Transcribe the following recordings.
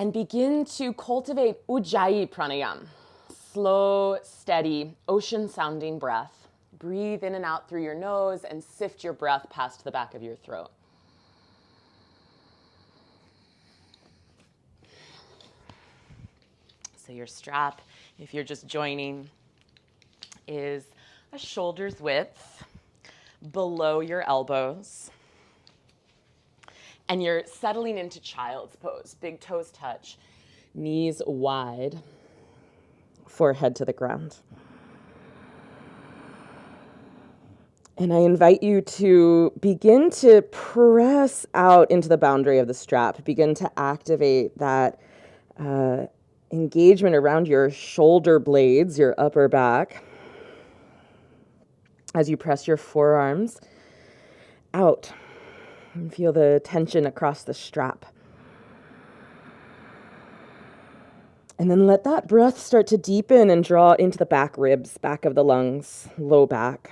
And begin to cultivate Ujjayi pranayama. Slow, steady, ocean-sounding breath. Breathe in and out through your nose and sift your breath past the back of your throat. So your strap, if you're just joining, is a shoulder's width below your elbows. And you're settling into child's pose. Big toes touch, knees wide, forehead to the ground. And I invite you to begin to press out into the boundary of the strap. Begin to activate that engagement around your shoulder blades, your upper back, as you press your forearms out and feel the tension across the strap. And then let that breath start to deepen and draw into the back ribs, back of the lungs, low back.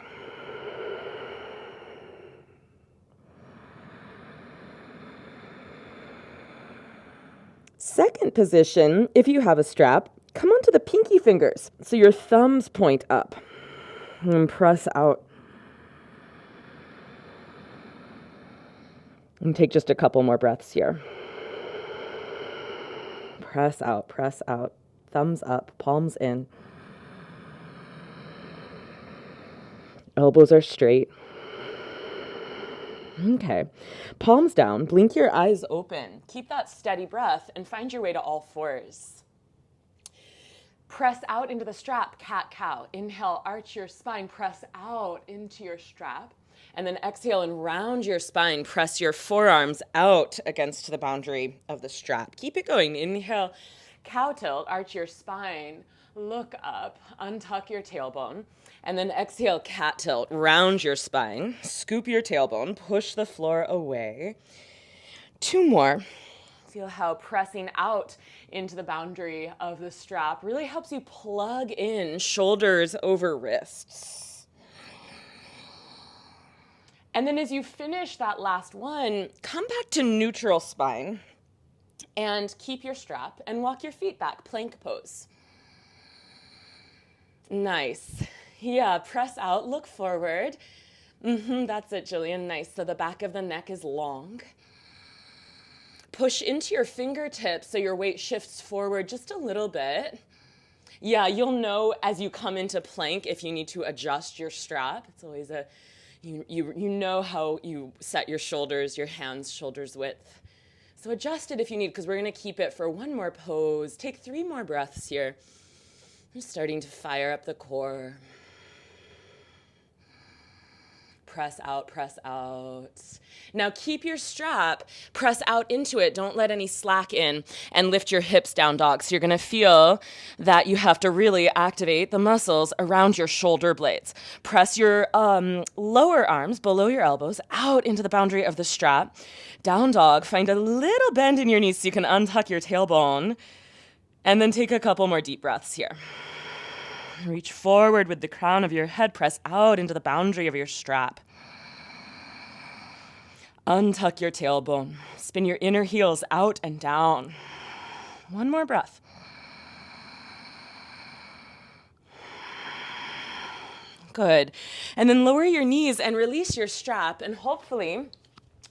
Second position, if you have a strap, come onto the pinky fingers. So your thumbs point up and press out. And take just a couple more breaths here. Press out, thumbs up, palms in. Elbows are straight. Okay, palms down, blink your eyes open. Keep that steady breath and find your way to all fours. Press out into the strap, cat-cow. Inhale, arch your spine, press out into your strap. And then exhale and round your spine. Press your forearms out against the boundary of the strap. Keep it going. Inhale, cow tilt, arch your spine, look up, untuck your tailbone. And then exhale, cat tilt, round your spine, scoop your tailbone, push the floor away. 2 more. Feel how pressing out into the boundary of the strap really helps you plug in shoulders over wrists. And then as you finish that last one, come back to neutral spine and keep your strap and walk your feet back, plank pose. Nice. Yeah, press out, look forward. That's it, Jillian. Nice. So the back of the neck is long. Push into your fingertips so your weight shifts forward just a little bit. Yeah, you'll know as you come into plank if you need to adjust your strap. It's always you know how you set your shoulders, your hands, shoulders width. So adjust it if you need, because we're going to keep it for one more pose. Take 3 more breaths here. I'm starting to fire up the core. Press out, press out. Now keep your strap, press out into it. Don't let any slack in, and lift your hips down, dog. So you're going to feel that you have to really activate the muscles around your shoulder blades. Press your lower arms below your elbows out into the boundary of the strap. Down dog, find a little bend in your knees so you can untuck your tailbone. And then take a couple more deep breaths here. Reach forward with the crown of your head. Press out into the boundary of your strap. Untuck your tailbone. Spin your inner heels out and down. One more breath. Good. And then lower your knees and release your strap, and hopefully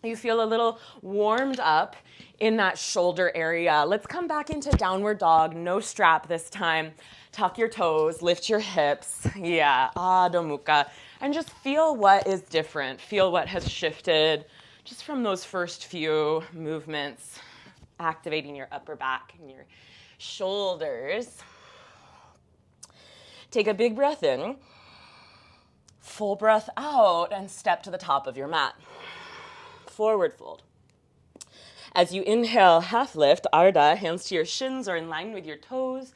you feel a little warmed up in that shoulder area. Let's come back into downward dog. No strap this time. Tuck your toes, lift your hips. Yeah, Adho Mukha. And just feel what is different. Feel what has shifted just from those first few movements, activating your upper back and your shoulders. Take a big breath in, full breath out, and step to the top of your mat. Forward fold. As you inhale, half lift, Ardha, hands to your shins or in line with your toes.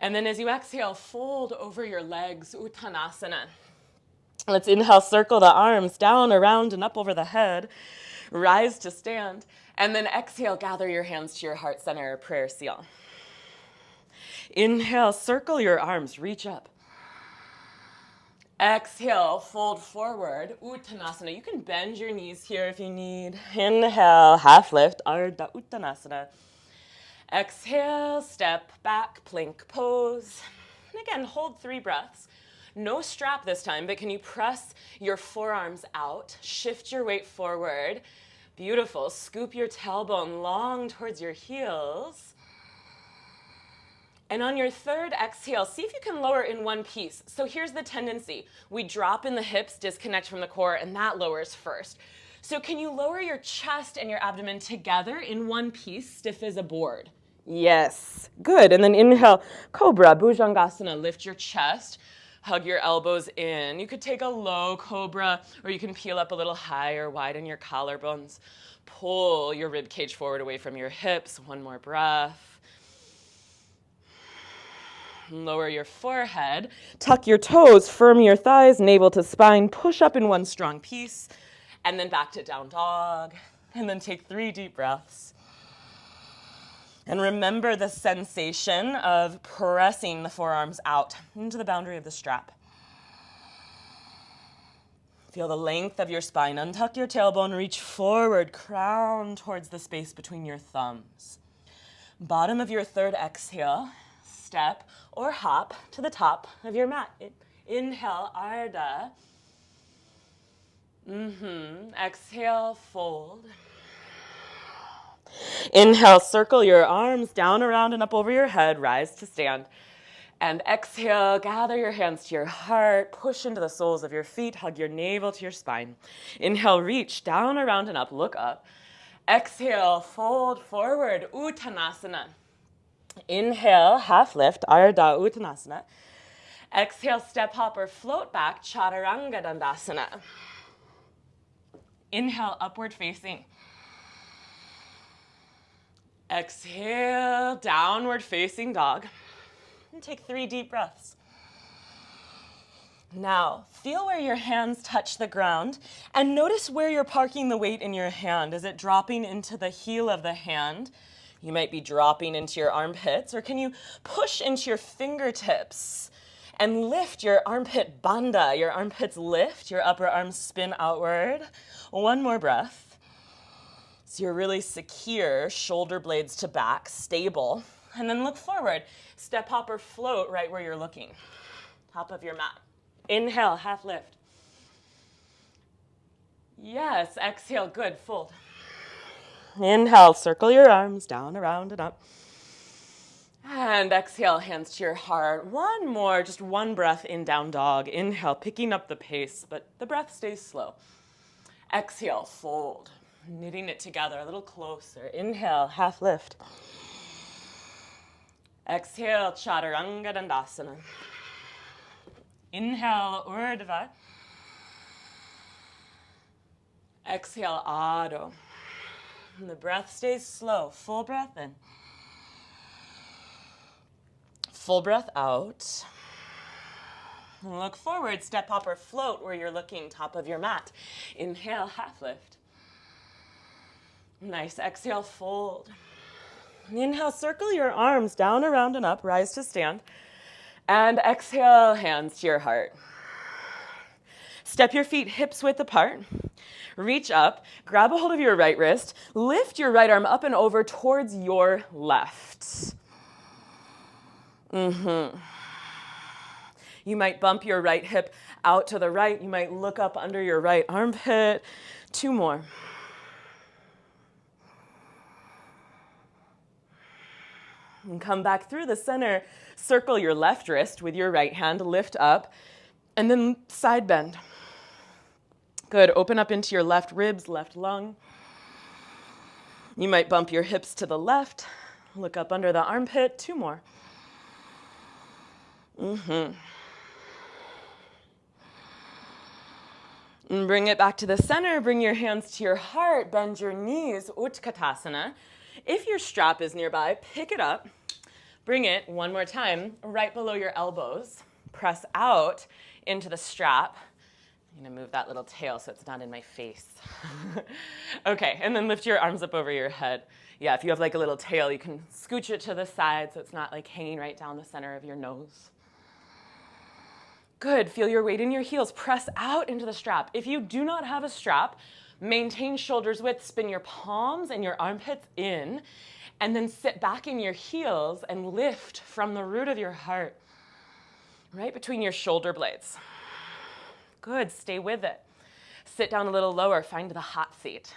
And then as you exhale, fold over your legs, Uttanasana. Let's inhale, circle the arms down, around, and up over the head. Rise to stand. And then exhale, gather your hands to your heart center, prayer seal. Inhale, circle your arms, reach up. Exhale, fold forward, Uttanasana. You can bend your knees here if you need. Inhale, half lift, Ardha Uttanasana. Exhale, step back, plank pose. And again, hold 3 breaths. No strap this time, but can you press your forearms out? Shift your weight forward. Beautiful. Scoop your tailbone long towards your heels. And on your 3rd exhale, see if you can lower in one piece. So here's the tendency. We drop in the hips, disconnect from the core, and that lowers first. So can you lower your chest and your abdomen together in one piece, stiff as a board? Yes. Good. And then inhale, cobra, bhujangasana. Lift your chest. Hug your elbows in. You could take a low cobra, or you can peel up a little higher, widen your collarbones. Pull your rib cage forward away from your hips. One more breath. Lower your forehead. Tuck your toes, firm your thighs, navel to spine. Push up in one strong piece. And then back to down dog. And then take 3 deep breaths. And remember the sensation of pressing the forearms out into the boundary of the strap. Feel the length of your spine. Untuck your tailbone, reach forward, crown towards the space between your thumbs. Bottom of your 3rd exhale, step or hop to the top of your mat. Inhale, Ardha. Exhale, fold. Inhale, circle your arms down, around, and up over your head. Rise to stand. And exhale, gather your hands to your heart. Push into the soles of your feet. Hug your navel to your spine. Inhale, reach down, around, and up. Look up. Exhale, fold forward. Uttanasana. Inhale, half lift, Ardha Uttanasana. Exhale, step hop or float back, Chaturanga Dandasana. Inhale, upward facing. Exhale, downward facing dog. And take 3 deep breaths. Now, feel where your hands touch the ground and notice where you're parking the weight in your hand. Is it dropping into the heel of the hand? You might be dropping into your armpits, or can you push into your fingertips and lift your armpit bandha? Your armpits lift, your upper arms spin outward. One more breath. So you're really secure, shoulder blades to back, stable. And then look forward. Step hop or float right where you're looking. Top of your mat. Inhale, half lift. Yes, exhale, good, fold. Inhale, circle your arms down, around, and up. And exhale, hands to your heart. One more, just one breath in down dog. Inhale, picking up the pace, but the breath stays slow. Exhale, fold. Knitting it together a little closer. Inhale, half lift. Exhale, Chaturanga Dandasana. Inhale, Urdhva. Exhale, Adho. And the breath stays slow. Full breath in. Full breath out. And look forward, step hop or float where you're looking, top of your mat. Inhale, half lift. Nice, exhale, fold. Inhale, circle your arms down, around, and up, rise to stand. And exhale, hands to your heart. Step your feet hips width apart. Reach up, grab a hold of your right wrist, lift your right arm up and over towards your left. You might bump your right hip out to the right. You might look up under your right armpit. 2 more. And come back through the center. Circle your left wrist with your right hand. Lift up. And then side bend. Good. Open up into your left ribs, left lung. You might bump your hips to the left. Look up under the armpit. 2 more. And bring it back to the center. Bring your hands to your heart. Bend your knees. Utkatasana. If your strap is nearby, pick it up. Bring it one more time right below your elbows. Press out into the strap. I'm going to move that little tail so it's not in my face. Okay, and then lift your arms up over your head. Yeah, if you have like a little tail, you can scooch it to the side so it's not like hanging right down the center of your nose. Good, feel your weight in your heels. Press out into the strap. If you do not have a strap, maintain shoulders width, spin your palms and your armpits in, And then sit back in your heels and lift from the root of your heart, right between your shoulder blades. Good, stay with it. Sit down a little lower, find the hot seat.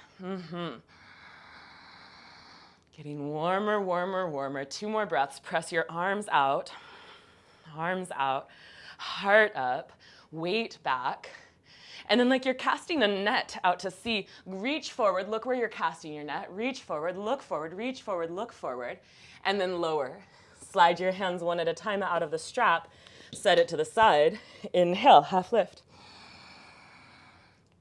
Getting warmer, warmer, warmer. 2 more breaths. Press your arms out, heart up, weight back. And then like you're casting a net out to sea, reach forward, look where you're casting your net, reach forward, look forward, reach forward, look forward, and then lower. Slide your hands one at a time out of the strap, set it to the side. Inhale, half lift.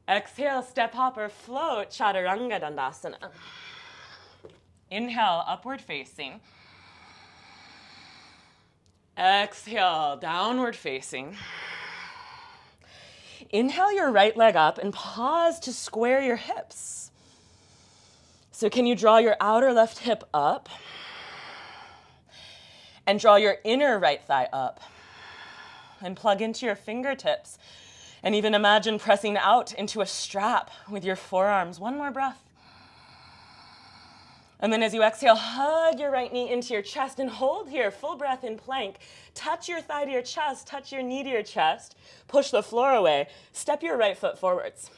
Exhale, step hop or float, chaturanga dandasana. Inhale, upward facing. Exhale, downward facing. Inhale your right leg up and pause to square your hips. So can you draw your outer left hip up and draw your inner right thigh up and plug into your fingertips and even imagine pressing out into a strap with your forearms. 1 more breath. And then as you exhale, hug your right knee into your chest and hold here, full breath in plank. Touch your thigh to your chest, touch your knee to your chest. Push the floor away. Step your right foot forwards.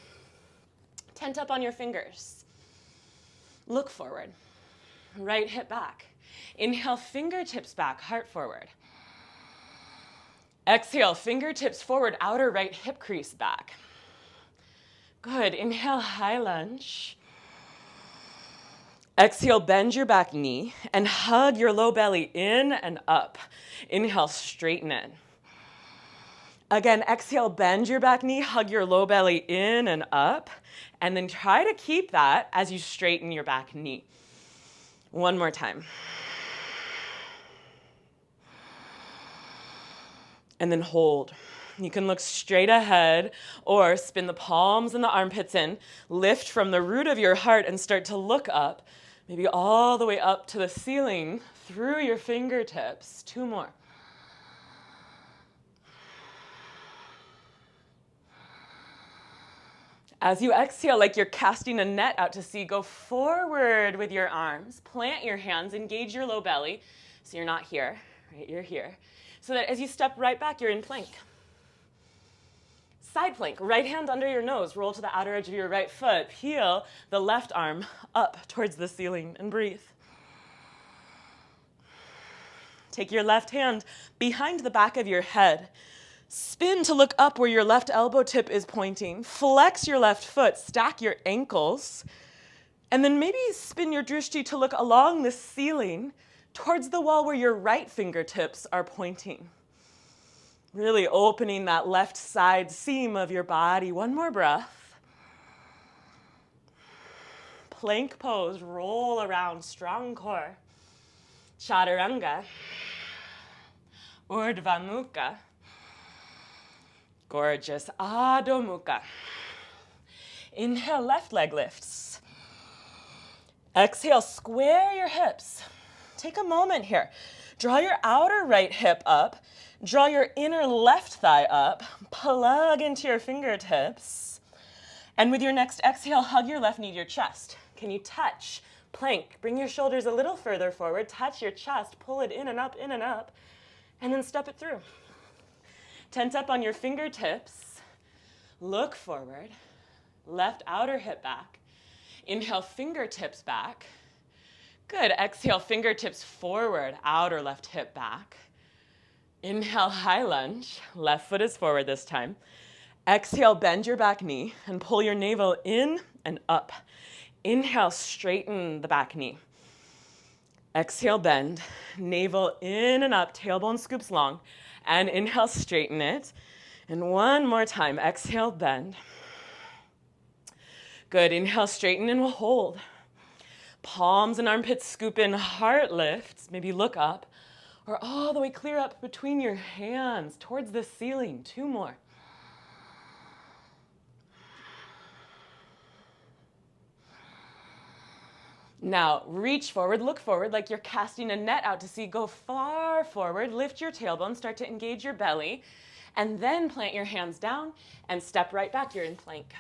Tent up on your fingers. Look forward. Right hip back. Inhale, fingertips back, heart forward. Exhale, fingertips forward, outer right hip crease back. Good. Inhale, high lunge. Exhale, bend your back knee and hug your low belly in and up. Inhale, straighten it. Again, exhale, bend your back knee, hug your low belly in and up, and then try to keep that as you straighten your back knee. 1 more time. And then hold. You can look straight ahead or spin the palms and the armpits in, lift from the root of your heart and start to look up, maybe all the way up to the ceiling through your fingertips. 2 more. As you exhale, like you're casting a net out to sea, go forward with your arms, plant your hands, engage your low belly, so you're not here, right? You're here. So that as you step right back, you're in plank. Side plank, right hand under your nose, roll to the outer edge of your right foot, peel the left arm up towards the ceiling and breathe. Take your left hand behind the back of your head. Spin to look up where your left elbow tip is pointing. Flex your left foot, stack your ankles, and then maybe spin your drishti to look along the ceiling towards the wall where your right fingertips are pointing. Really opening that left side seam of your body. 1 more breath. Plank pose, roll around, strong core. Chaturanga. Urdhva Mukha. Gorgeous. Adho Mukha. Inhale, left leg lifts. Exhale, square your hips. Take a moment here. Draw your outer right hip up. Draw your inner left thigh up. Plug into your fingertips. And with your next exhale, hug your left knee to your chest. Can you touch? Plank. Bring your shoulders a little further forward. Touch your chest. Pull it in and up, and then step it through. Tent up on your fingertips. Look forward. Left outer hip back. Inhale, fingertips back. Good. Exhale, fingertips forward, outer left hip back. Inhale, high lunge. Left foot is forward this time. Exhale, bend your back knee and pull your navel in and up. Inhale, straighten the back knee. Exhale, bend. Navel in and up, tailbone scoops long. And inhale, straighten it. And 1 more time. Exhale, bend. Good. Inhale, straighten, and we'll hold. Palms and armpits scoop in, heart lifts. Maybe look up. Or all the way clear up between your hands towards the ceiling. 2 more. Now, reach forward, look forward like you're casting a net out to sea. Go far forward, lift your tailbone, start to engage your belly, and then plant your hands down and step right back. You're in plank.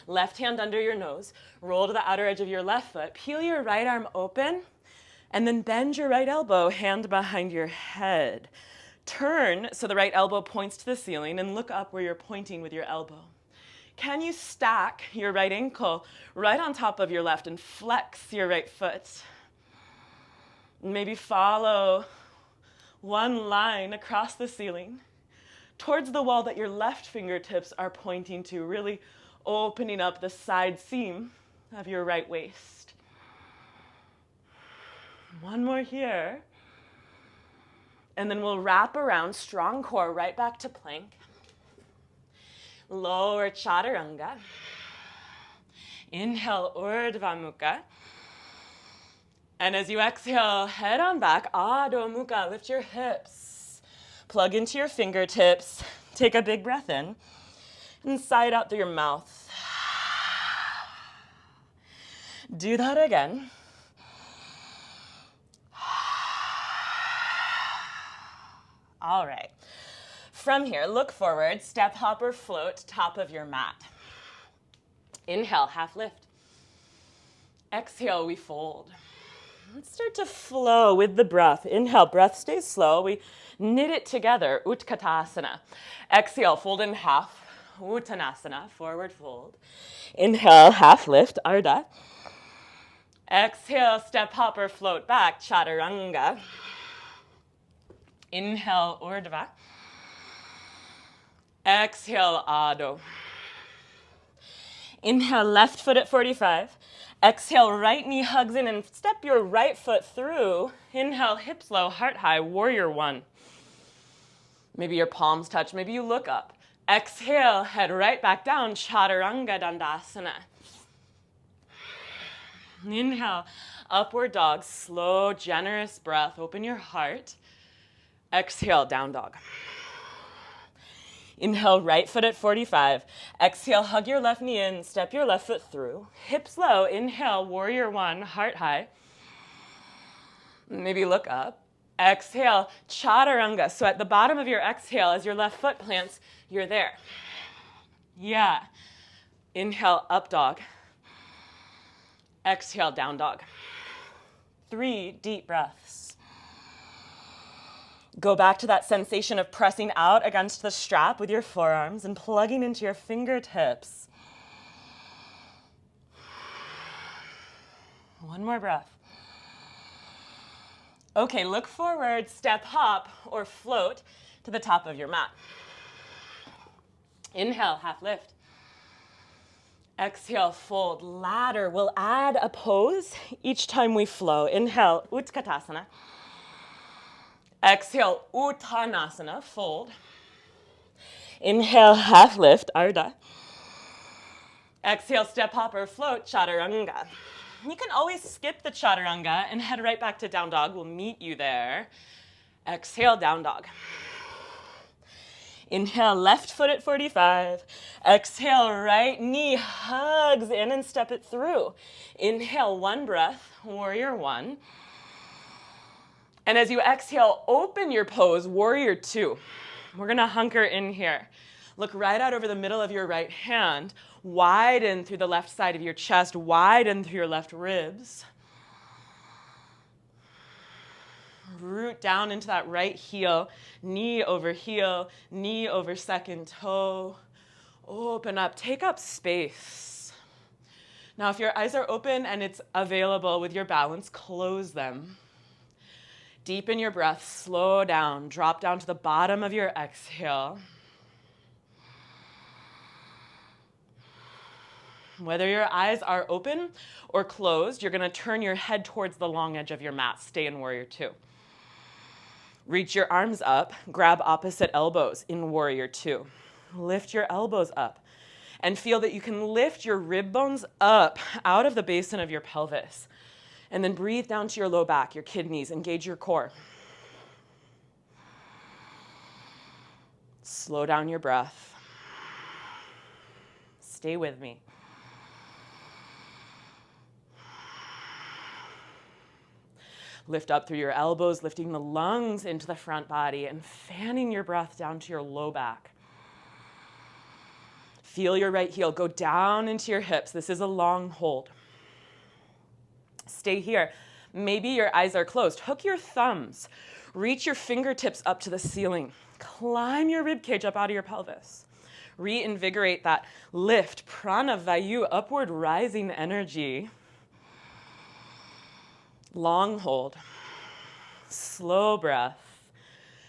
Left hand under your nose. Roll to the outer edge of your left foot. Peel your right arm open. And then bend your right elbow, hand behind your head. Turn so the right elbow points to the ceiling and look up where you're pointing with your elbow. Can you stack your right ankle right on top of your left and flex your right foot? Maybe follow one line across the ceiling towards the wall that your left fingertips are pointing to, really opening up the side seam of your right waist. One more here. And then we'll wrap around, strong core, right back to plank. Lower chaturanga. Inhale, Urdhva Mukha. And as you exhale, head on back, Adho Mukha. Lift your hips. Plug into your fingertips. Take a big breath in. And sigh it out through your mouth. Do that again. All right. From here, look forward, step, hop, or float, top of your mat. Inhale, half lift. Exhale, we fold. Let's start to flow with the breath. Inhale, breath stays slow. We knit it together, Utkatasana. Exhale, fold in half, Uttanasana, forward fold. Inhale, half lift, Ardha. Exhale, step, hop, or float back, Chaturanga. Inhale, Urdhva. Exhale, Adho. Inhale, left foot at 45. Exhale, right knee hugs in and step your right foot through. Inhale, hips low, heart high, warrior one. Maybe your palms touch, maybe you look up. Exhale, head right back down, Chaturanga Dandasana. Inhale, upward dog, slow, generous breath. Open your heart. Exhale, down dog. Inhale, right foot at 45. Exhale, hug your left knee in, step your left foot through. Hips low, inhale, warrior one, heart high. Maybe look up. Exhale, chaturanga. So at the bottom of your exhale, as your left foot plants, you're there. Yeah. Inhale, up dog. Exhale, down dog. 3 deep breaths. Go back to that sensation of pressing out against the strap with your forearms and plugging into your fingertips. One more breath. Okay, look forward, step, hop, or float to the top of your mat. Inhale, half lift. Exhale, fold, ladder. We'll add a pose each time we flow. Inhale, Utkatasana. Exhale, Uttanasana, fold. Inhale, half lift, Ardha. Exhale, step, hop, or float, Chaturanga. You can always skip the Chaturanga and head right back to down dog. We'll meet you there. Exhale, down dog. Inhale, left foot at 45. Exhale, right knee hugs in and step it through. Inhale, one breath, warrior one. And as you exhale, open your pose, warrior two. We're gonna hunker in here. Look right out over the middle of your right hand. Widen through the left side of your chest. Widen through your left ribs. Root down into that right heel. Knee over second toe. Open up, take up space. Now, if your eyes are open and it's available with your balance, close them. Deepen your breath, slow down, drop down to the bottom of your exhale. Whether your eyes are open or closed, you're gonna turn your head towards the long edge of your mat. Stay in warrior two. Reach your arms up, grab opposite elbows in warrior two. Lift your elbows up and feel that you can lift your rib bones up out of the basin of your pelvis. And then breathe down to your low back, your kidneys, engage your core. Slow down your breath. Stay with me. Lift up through your elbows, lifting the lungs into the front body and fanning your breath down to your low back. Feel your right heel go down into your hips. This is a long hold. Stay here. Maybe your eyes are closed. Hook your thumbs. Reach your fingertips up to the ceiling. Climb your rib cage up out of your pelvis. Reinvigorate that lift, prana vayu, upward rising energy. Long hold. Slow breath.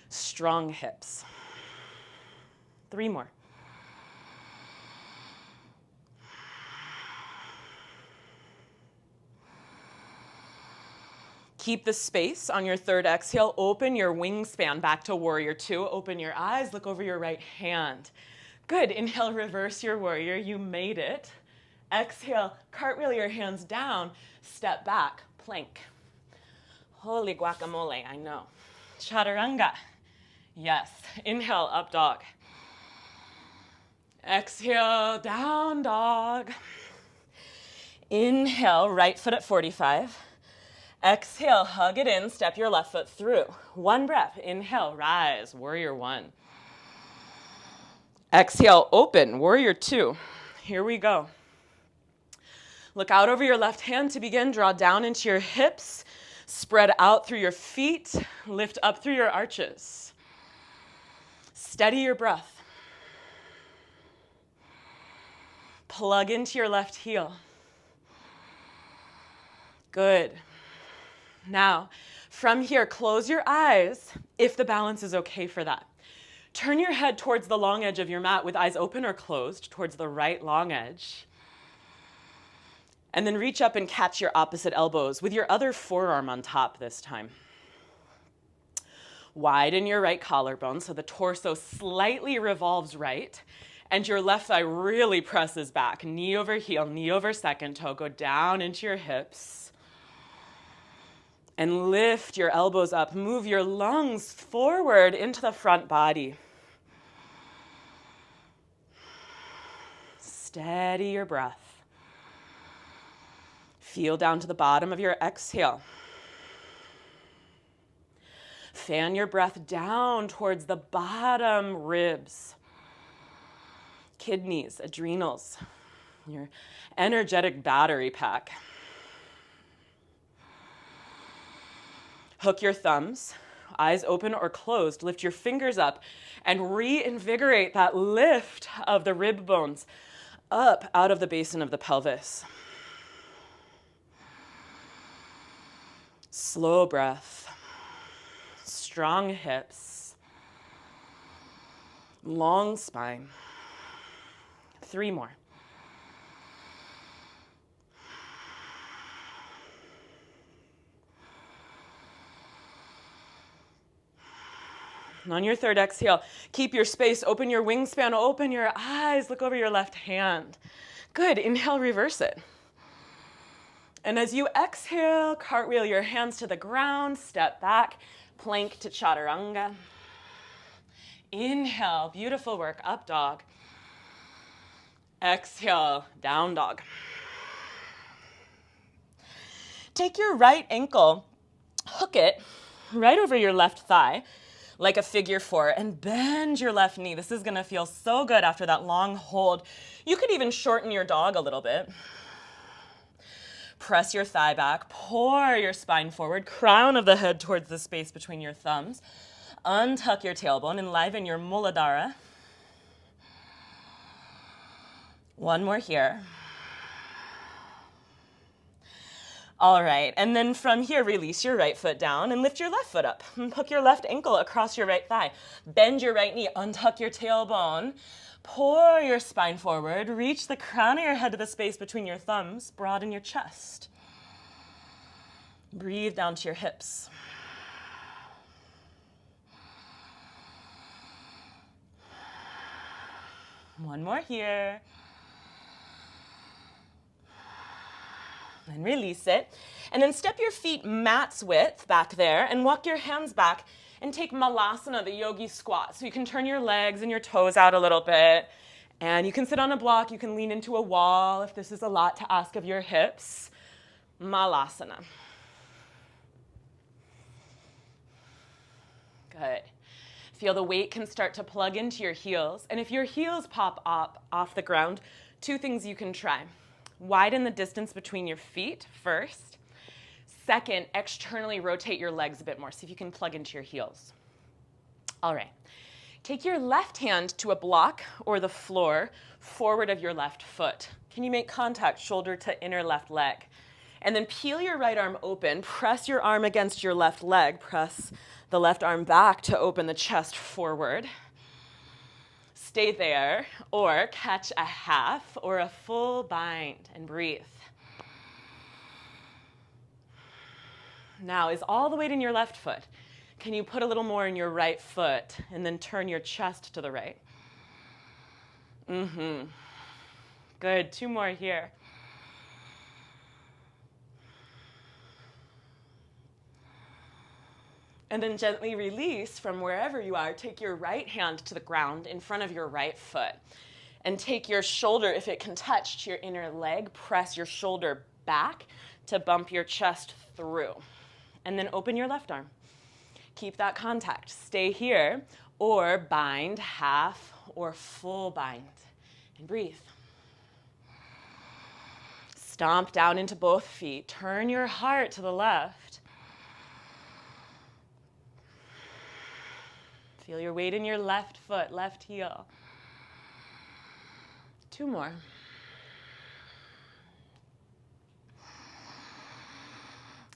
Strong hips. 3 more. Keep the space on your third exhale. Open your wingspan back to warrior 2. Open your eyes, look over your right hand. Good, inhale, reverse your warrior, you made it. Exhale, cartwheel your hands down, step back, plank. Holy guacamole, I know. Chaturanga, yes. Inhale, up dog. Exhale, down dog. Inhale, right foot at 45. Exhale, hug it in, step your left foot through. 1 breath, inhale, rise, warrior 1. Exhale, open, warrior 2. Here we go. Look out over your left hand to begin, draw down into your hips, spread out through your feet, lift up through your arches. Steady your breath. Plug into your left heel. Good. Now, from here, close your eyes if the balance is okay for that. Turn your head towards the long edge of your mat with eyes open or closed, towards the right long edge. And then reach up and catch your opposite elbows with your other forearm on top this time. Widen your right collarbone so the torso slightly revolves right, and your left thigh really presses back. Knee over heel, knee over second toe. Go down into your hips. And lift your elbows up. Move your lungs forward into the front body. Steady your breath. Feel down to the bottom of your exhale. Fan your breath down towards the bottom ribs, kidneys, adrenals, your energetic battery pack. Hook your thumbs, eyes open or closed. Lift your fingers up and reinvigorate that lift of the rib bones up out of the basin of the pelvis. Slow breath, strong hips, long spine. 3 more. On your third exhale, keep your space, open your wingspan, open your eyes, look over your left hand. Good, inhale, reverse it. And as you exhale, cartwheel your hands to the ground, step back, plank to chaturanga. Inhale, beautiful work, up dog. Exhale, down dog. Take your right ankle, hook it right over your left thigh, like a figure 4, and bend your left knee. This is gonna feel so good after that long hold. You could even shorten your dog a little bit. Press your thigh back, pour your spine forward, crown of the head towards the space between your thumbs. Untuck your tailbone, enliven your Muladhara. 1 more here. All right, and then from here, release your right foot down and lift your left foot up. And hook your left ankle across your right thigh. Bend your right knee, untuck your tailbone. Pour your spine forward. Reach the crown of your head to the space between your thumbs. Broaden your chest. Breathe down to your hips. One more here. And release it. And then step your feet mat's width back there and walk your hands back and take Malasana, the yogi squat. So you can turn your legs and your toes out a little bit. And you can sit on a block. You can lean into a wall if this is a lot to ask of your hips. Malasana. Good. Feel the weight can start to plug into your heels. And if your heels pop up off the ground, two things you can try. Widen the distance between your feet first. Second, externally rotate your legs a bit more. See if you can plug into your heels. All right. Take your left hand to a block or the floor forward of your left foot. Can you make contact shoulder to inner left leg? And then peel your right arm open. Press your arm against your left leg. Press the left arm back to open the chest forward. Stay there, or catch a half or a full bind and breathe. Now, is all the weight in your left foot? Can you put a little more in your right foot and then turn your chest to the right? Good, 2 more here. And then gently release from wherever you are. Take your right hand to the ground in front of your right foot. And take your shoulder, if it can touch, to your inner leg. Press your shoulder back to bump your chest through. And then open your left arm. Keep that contact. Stay here, or bind half or full bind. And breathe. Stomp down into both feet. Turn your heart to the left. Feel your weight in your left foot, left heel. 2 more.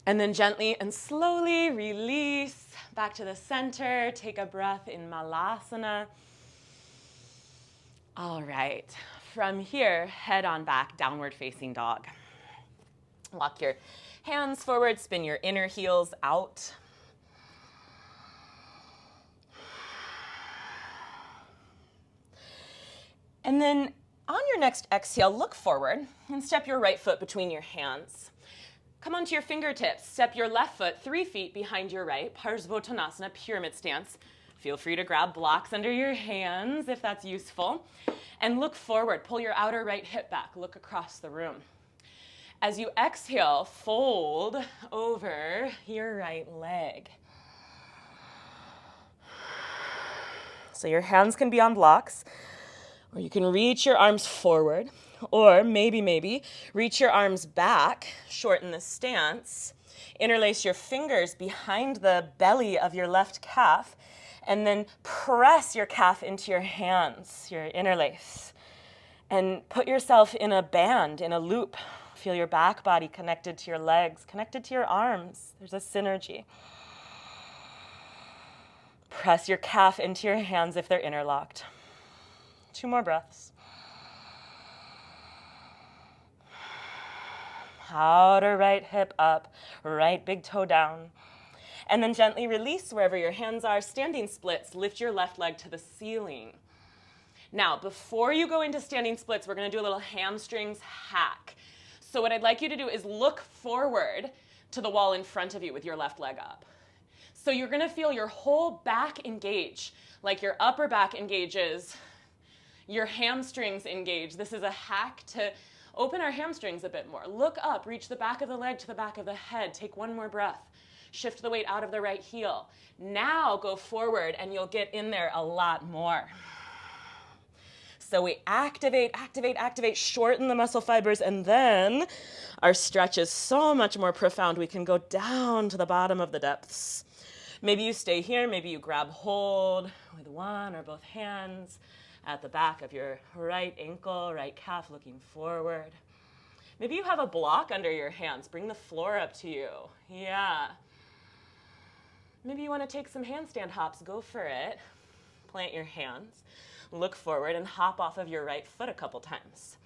And then gently and slowly release back to the center. Take a breath in Malasana. All right. From here, head on back, downward facing dog. Walk your hands forward, spin your inner heels out. And then on your next exhale, look forward and step your right foot between your hands. Come onto your fingertips. Step your left foot 3 feet behind your right, Parsvottanasana, pyramid stance. Feel free to grab blocks under your hands if that's useful. And look forward. Pull your outer right hip back. Look across the room. As you exhale, fold over your right leg. So your hands can be on blocks, or you can reach your arms forward, or maybe reach your arms back, shorten the stance, interlace your fingers behind the belly of your left calf, and then press your calf into your hands, your interlace, and put yourself in a band, in a loop. Feel your back body connected to your legs, connected to your arms. There's a synergy. Press your calf into your hands if they're interlocked. 2 more breaths. Outer right hip up, right big toe down. And then gently release wherever your hands are. Standing splits, lift your left leg to the ceiling. Now, before you go into standing splits, we're gonna do a little hamstrings hack. So what I'd like you to do is look forward to the wall in front of you with your left leg up. So you're gonna feel your whole back engage, like your upper back engages, your hamstrings engage. This is a hack to open our hamstrings a bit more. Look up, reach the back of the leg to the back of the head. Take 1 more breath. Shift the weight out of the right heel. Now go forward and you'll get in there a lot more. So we activate, shorten the muscle fibers, and then our stretch is so much more profound. We can go down to the bottom of the depths. Maybe you stay here, maybe you grab hold with one or both hands at the back of your right ankle, right calf looking forward. Maybe you have a block under your hands. Bring the floor up to you. Yeah. Maybe you want to take some handstand hops. Go for it. Plant your hands. Look forward and hop off of your right foot a couple times.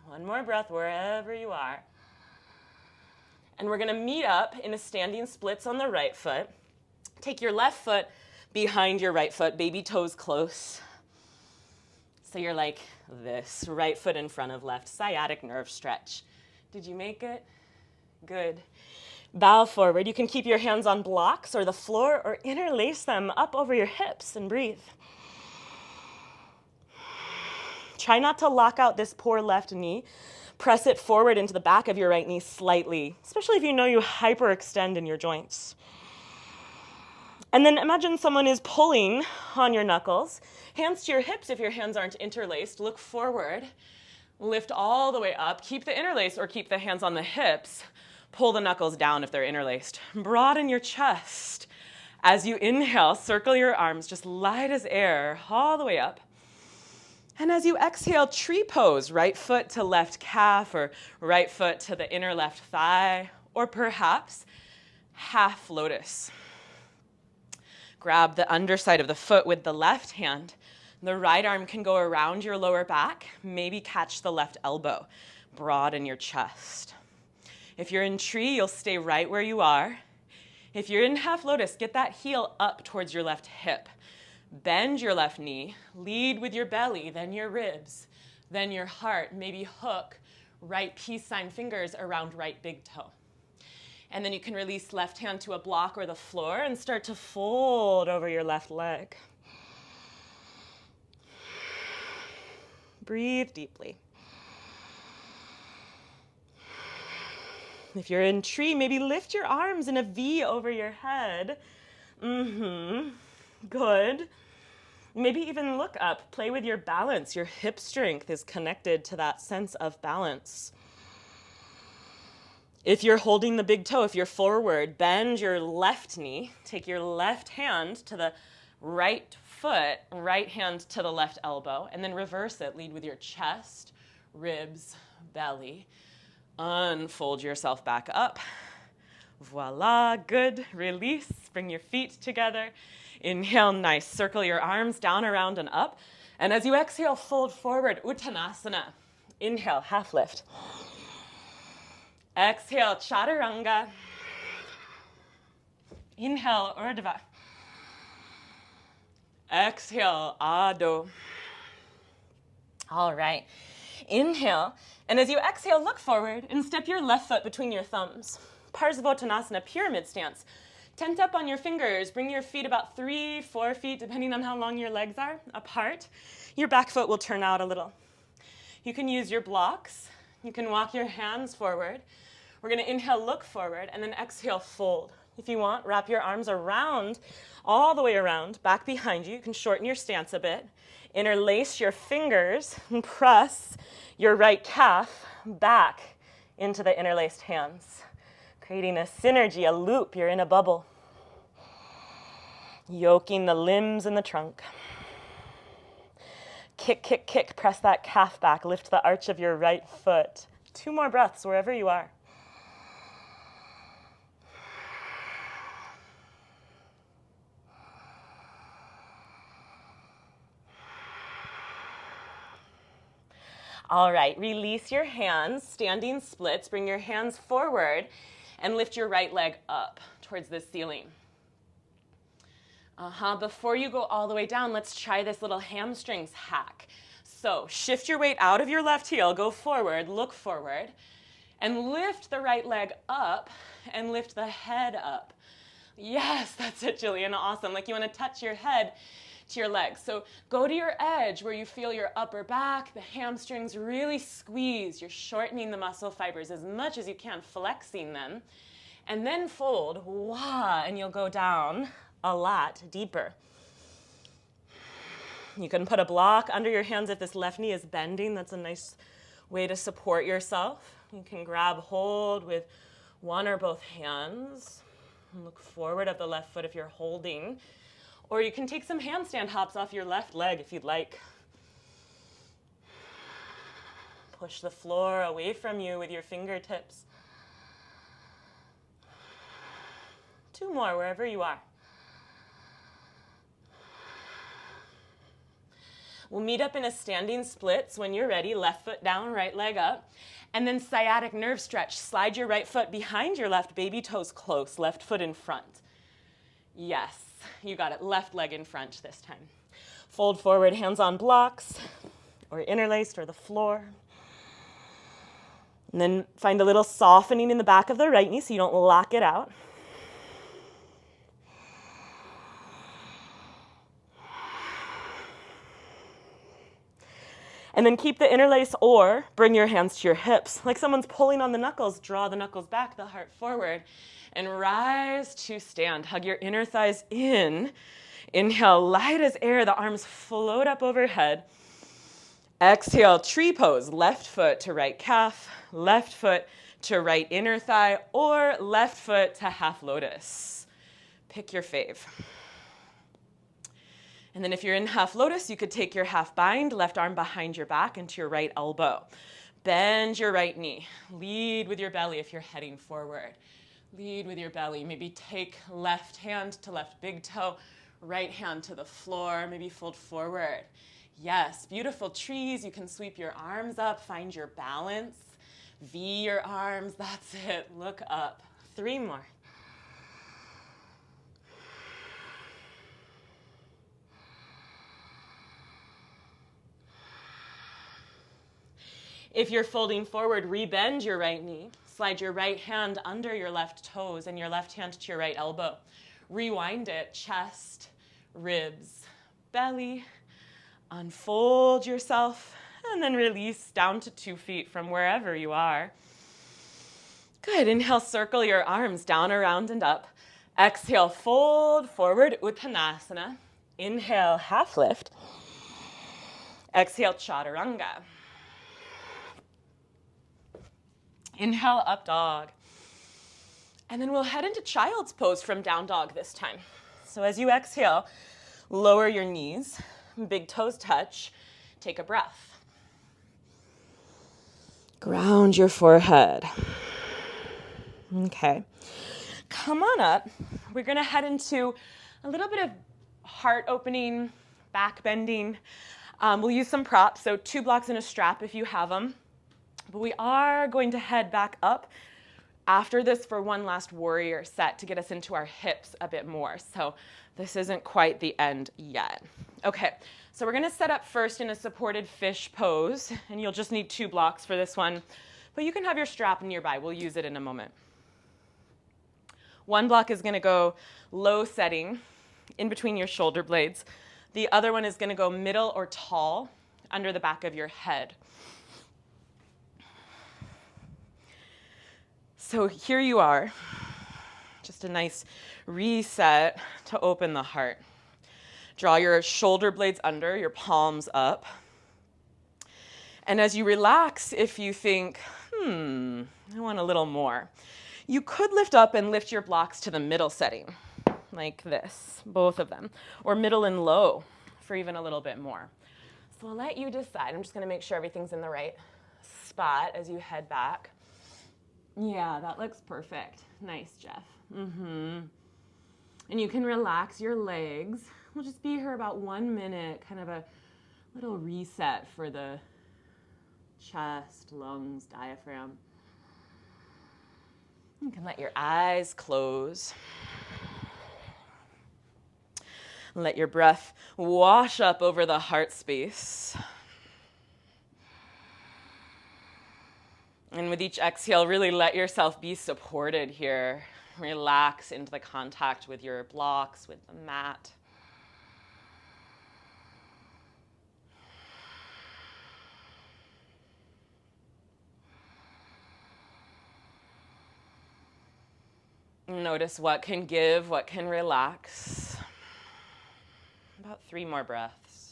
One more breath wherever you are. And we're going to meet up in a standing splits on the right foot. Take your left foot behind your right foot, baby toes close. So you're like this, right foot in front of left, sciatic nerve stretch. Did you make it? Good. Bow forward. You can keep your hands on blocks or the floor or interlace them up over your hips and breathe. try not to lock out this poor left knee. Press it forward into the back of your right knee slightly, especially if you know you hyperextend in your joints. And then imagine someone is pulling on your knuckles. Hands to your hips if your hands aren't interlaced. Look forward. Lift all the way up. Keep the interlace or keep the hands on the hips. Pull the knuckles down if they're interlaced. Broaden your chest. As you inhale, circle your arms just light as air all the way up. And as you exhale, tree pose, right foot to left calf or right foot to the inner left thigh, or perhaps half lotus. Grab the underside of the foot with the left hand. The right arm can go around your lower back, maybe catch the left elbow. Broaden your chest. If you're in tree, you'll stay right where you are. If you're in half lotus, get that heel up towards your left hip. Bend your left knee, lead with your belly, then your ribs, then your heart. Maybe hook right peace sign fingers around right big toe. And then you can release left hand to a block or the floor and start to fold over your left leg. Breathe deeply. If you're in tree, maybe lift your arms in a V over your head. Good. Maybe even look up. Play with your balance. Your hip strength is connected to that sense of balance. If you're holding the big toe, if you're forward, bend your left knee. Take your left hand to the right foot, right hand to the left elbow, and then reverse it. Lead with your chest, ribs, belly. Unfold yourself back up. Voila, good. Release. Bring your feet together. Inhale, nice. Circle your arms down, around, and up. And as you exhale, fold forward, Uttanasana. Inhale, half lift. Exhale, Chaturanga. Inhale, Urdhva. Exhale, Adho. All right. Inhale. And as you exhale, look forward and step your left foot between your thumbs. Parsvottanasana, pyramid stance. Tent up on your fingers. Bring your feet about 3-4 feet, depending on how long your legs are, apart. Your back foot will turn out a little. You can use your blocks. You can walk your hands forward. We're going to inhale, look forward, and then exhale, fold. If you want, wrap your arms around, all the way around, back behind you. You can shorten your stance a bit. Interlace your fingers and press your right calf back into the interlaced hands, creating a synergy, a loop. You're in a bubble. Yoking the limbs and the trunk. Kick, kick, kick. Press that calf back. Lift the arch of your right foot. 2 more breaths wherever you are. All right, release your hands, standing splits. Bring your hands forward and lift your right leg up towards the ceiling. Before you go all the way down, let's try this little hamstrings hack. So shift your weight out of your left heel, go forward, look forward, and lift the right leg up and lift the head up. Yes, that's it, Jillian, awesome. Like you want to touch your head to your legs. So go to your edge where you feel your upper back, the hamstrings really squeeze. You're shortening the muscle fibers as much as you can, flexing them. And then fold, wah, and you'll go down a lot deeper. You can put a block under your hands if this left knee is bending. That's a nice way to support yourself. You can grab hold with one or both hands. And look forward at the left foot if you're holding. Or you can take some handstand hops off your left leg if you'd like. Push the floor away from you with your fingertips. 2 more wherever you are. We'll meet up in a standing splits when you're ready. Left foot down, right leg up. And then sciatic nerve stretch. Slide your right foot behind your left, baby toes close, left foot in front. Yes. You got it. Left leg in front this time. Fold forward, hands on blocks or interlaced or the floor. And then find a little softening in the back of the right knee so you don't lock it out. And then keep the interlace or bring your hands to your hips. Like someone's pulling on the knuckles, draw the knuckles back, the heart forward, and rise to stand. Hug your inner thighs in. Inhale, light as air, the arms float up overhead. Exhale, tree pose, left foot to right calf, left foot to right inner thigh, or left foot to half lotus. Pick your fave. And then if you're in half lotus, you could take your half bind, left arm behind your back into your right elbow. Bend your right knee. Lead with your belly if you're heading forward. Lead with your belly. Maybe take left hand to left big toe, right hand to the floor, maybe fold forward. Yes, beautiful trees. You can sweep your arms up, find your balance. V your arms, that's it. Look up. 3 more. If you're folding forward, rebend your right knee. Slide your right hand under your left toes and your left hand to your right elbow. Rewind it, chest, ribs, belly. Unfold yourself and then release down to 2 feet from wherever you are. Good. Inhale, circle your arms down, around, and up. Exhale, fold forward, Uttanasana. Inhale, half lift. Exhale, Chaturanga. Inhale, up dog. And then we'll head into child's pose from down dog this time. So as you exhale, lower your knees, big toes touch, take a breath. Ground your forehead. Okay. Come on up. We're gonna head into a little bit of heart opening, back bending. We'll use some props, so 2 blocks and a strap if you have them. But we are going to head back up after this for one last warrior set to get us into our hips a bit more. So this isn't quite the end yet. Okay, so we're gonna set up first in a supported fish pose, and you'll just need 2 blocks for this one, but you can have your strap nearby. We'll use it in a moment. 1 block is gonna go low setting in between your shoulder blades. The other one is gonna go middle or tall under the back of your head. So here you are, just a nice reset to open the heart. Draw your shoulder blades under, your palms up. And as you relax, if you think, I want a little more, you could lift up and lift your blocks to the middle setting, like this, both of them, or middle and low for even a little bit more. So I'll let you decide. I'm just gonna make sure everything's in the right spot as you head back. Yeah, that looks perfect. Nice, Jeff. And you can relax your legs. We'll just be here about 1 minute, kind of a little reset for the chest, lungs, diaphragm. You can let your eyes close. Let your breath wash up over the heart space. And with each exhale, really let yourself be supported here. Relax into the contact with your blocks, with the mat. Notice what can give, what can relax. About 3 more breaths.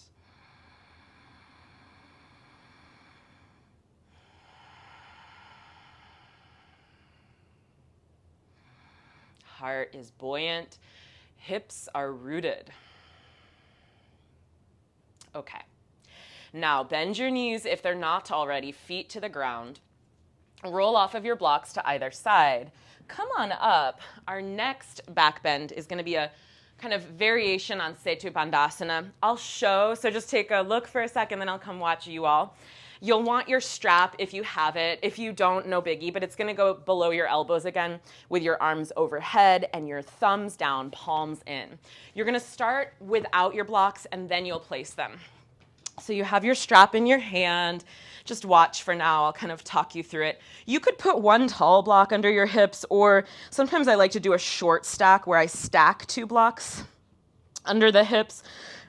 Heart is buoyant, hips are rooted. Okay. Now bend your knees if they're not already, feet to the ground. Roll off of your blocks to either side. Come on up. Our next back bend is going to be a kind of variation on Setu Bandhasana. I'll show, so just take a look for a second, then I'll come watch you all. You'll want your strap if you have it. If you don't, no biggie, but it's going to go below your elbows again with your arms overhead and your thumbs down, palms in. You're going to start without your blocks and then you'll place them. So you have your strap in your hand. Just watch for now. I'll kind of talk you through it. You could put 1 tall block under your hips, or sometimes I like to do a short stack where I stack 2 blocks under the hips.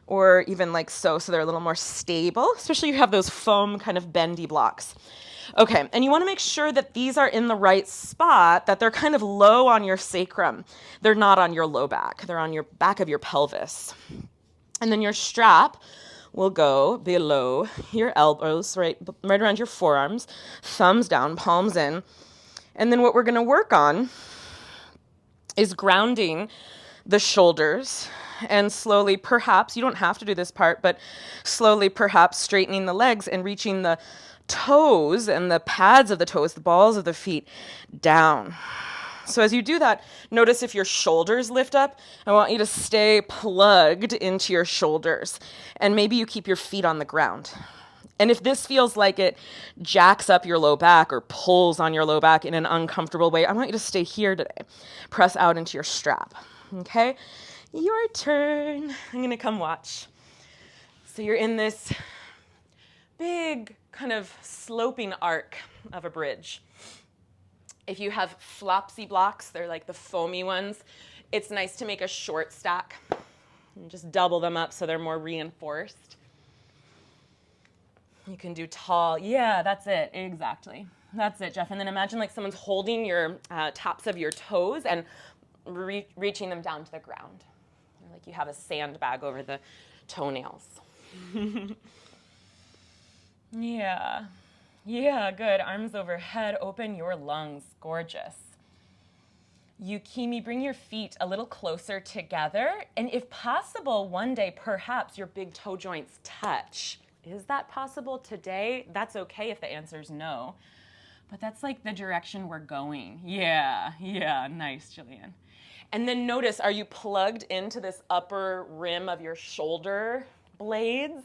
or even like so they're a little more stable, especially if you have those foam kind of bendy blocks. Okay, and you want to make sure that these are in the right spot, that they're kind of low on your sacrum. They're not on your low back. They're on your back of your pelvis. And then your strap will go below your elbows, right around your forearms, thumbs down, palms in. And then what we're going to work on is grounding the shoulders and slowly, perhaps, you don't have to do this part, but slowly, perhaps, straightening the legs and reaching the toes and the pads of the toes, the balls of the feet, down. So as you do that, notice if your shoulders lift up. I want you to stay plugged into your shoulders, and maybe you keep your feet on the ground. And if this feels like it jacks up your low back or pulls on your low back in an uncomfortable way, I want you to stay here today. Press out into your strap. Okay? Your turn. I'm going to come watch. So you're in this big kind of sloping arc of a bridge. If you have flopsy blocks, they're like the foamy ones, it's nice to make a short stack and just double them up so they're more reinforced. You can do tall. Yeah, that's it. Exactly. That's it, Jeff. And then imagine like someone's holding your tops of your toes and reaching them down to the ground. Like you have a sandbag over the toenails. Yeah. Yeah, good. Arms overhead. Open your lungs. Gorgeous. Yukimi, bring your feet a little closer together. And if possible, one day, perhaps your big toe joints touch. Is that possible today? That's okay if the answer is no. But that's like the direction we're going. Yeah, nice, Jillian. And then notice, are you plugged into this upper rim of your shoulder blades,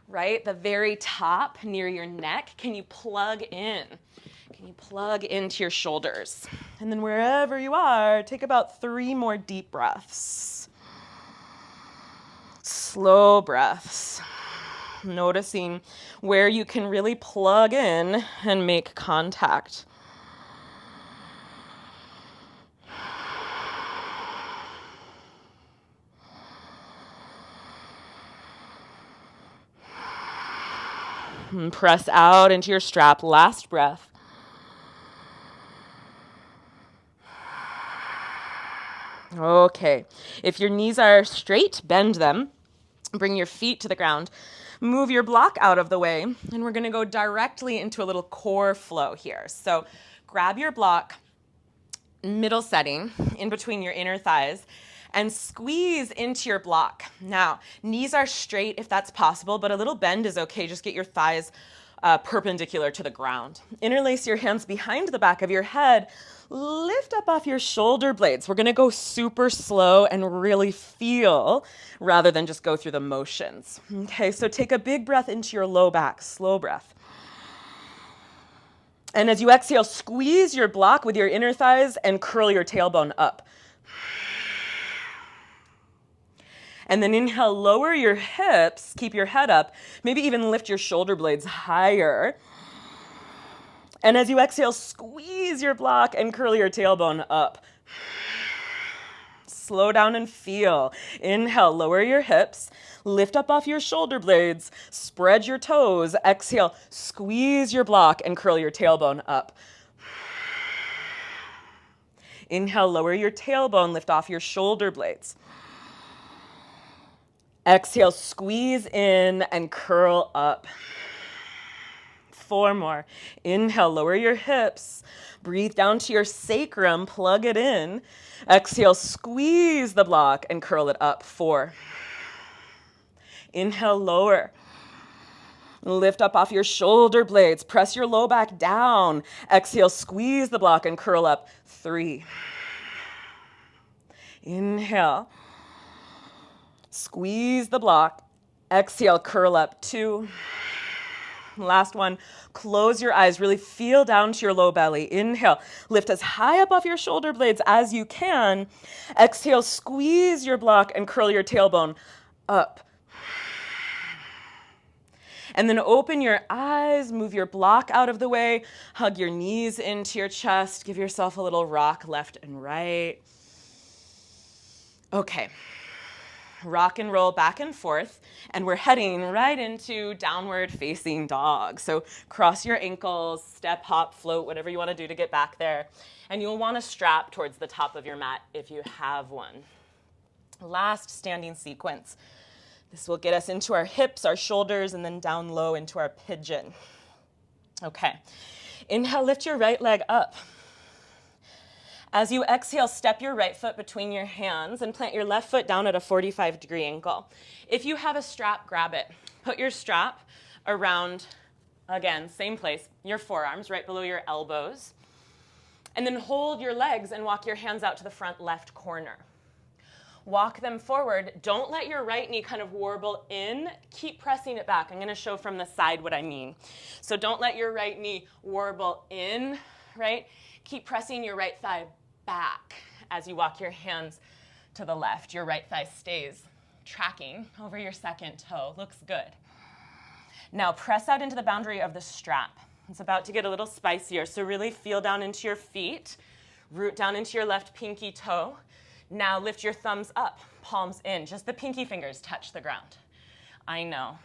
right? The very top near your neck. Can you plug in? Can you plug into your shoulders? And then wherever you are, take about 3 more deep breaths. Slow breaths. Noticing where you can really plug in and make contact. And press out into your strap. Last breath. Okay. If your knees are straight, bend them. Bring your feet to the ground. Move your block out of the way, and we're going to go directly into a little core flow here. So grab your block, middle setting, in between your inner thighs, and squeeze into your block. Now, knees are straight if that's possible, but a little bend is okay. Just get your thighs perpendicular to the ground. Interlace your hands behind the back of your head. Lift up off your shoulder blades. We're going to go super slow and really feel rather than just go through the motions. Okay, so take a big breath into your low back, slow breath. And as you exhale, squeeze your block with your inner thighs and curl your tailbone up. And then inhale, lower your hips, keep your head up, maybe even lift your shoulder blades higher. And as you exhale, squeeze your block and curl your tailbone up. Slow down and feel. Inhale, lower your hips, lift up off your shoulder blades, spread your toes. Exhale, squeeze your block and curl your tailbone up. Inhale, lower your tailbone, lift off your shoulder blades. Exhale, squeeze in and curl up. 4 more. Inhale, lower your hips. Breathe down to your sacrum, plug it in. Exhale, squeeze the block and curl it up. 4. Inhale, lower. Lift up off your shoulder blades. Press your low back down. Exhale, squeeze the block and curl up. 3. Inhale. Squeeze the block. Exhale, curl up. 2. Last one. Close your eyes. Really feel down to your low belly. Inhale. Lift as high up off your shoulder blades as you can. Exhale. Squeeze your block and curl your tailbone up. And then open your eyes. Move your block out of the way. Hug your knees into your chest. Give yourself a little rock left and right. Okay. Rock and roll back and forth, and we're heading right into downward facing dog. So cross your ankles, step, hop, float, whatever you want to do to get back there. And you'll want to strap towards the top of your mat if you have one. Last standing sequence. This will get us into our hips, our shoulders, and then down low into our pigeon. Okay. Inhale, lift your right leg up. As you exhale, step your right foot between your hands and plant your left foot down at a 45-degree angle. If you have a strap, grab it. Put your strap around, again, same place, your forearms right below your elbows. And then hold your legs and walk your hands out to the front left corner. Walk them forward. Don't let your right knee kind of warble in. Keep pressing it back. I'm going to show from the side what I mean. So don't let your right knee warble in, right? Keep pressing your right thigh back as you walk your hands to the left. Your right thigh stays tracking over your second toe. Looks good. Now press out into the boundary of the strap. It's about to get a little spicier, so really feel down into your feet. Root down into your left pinky toe. Now lift your thumbs up, palms in. Just the pinky fingers touch the ground. I know.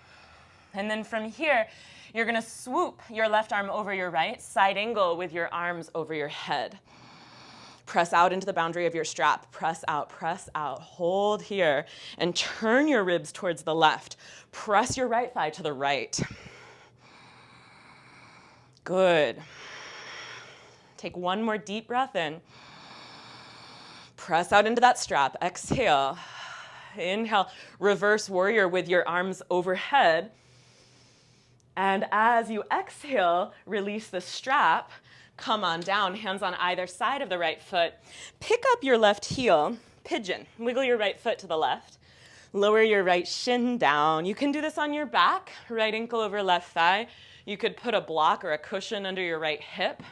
And then from here, you're going to swoop your left arm over your right, side angle with your arms over your head. Press out into the boundary of your strap. Press out, hold here, and turn your ribs towards the left. Press your right thigh to the right. Good. Take one more deep breath in. Press out into that strap. Exhale. Inhale, reverse warrior with your arms overhead. And as you exhale, release the strap. Come on down, hands on either side of the right foot. Pick up your left heel, pigeon. Wiggle your right foot to the left. Lower your right shin down. You can do this on your back, right ankle over left thigh. You could put a block or a cushion under your right hip.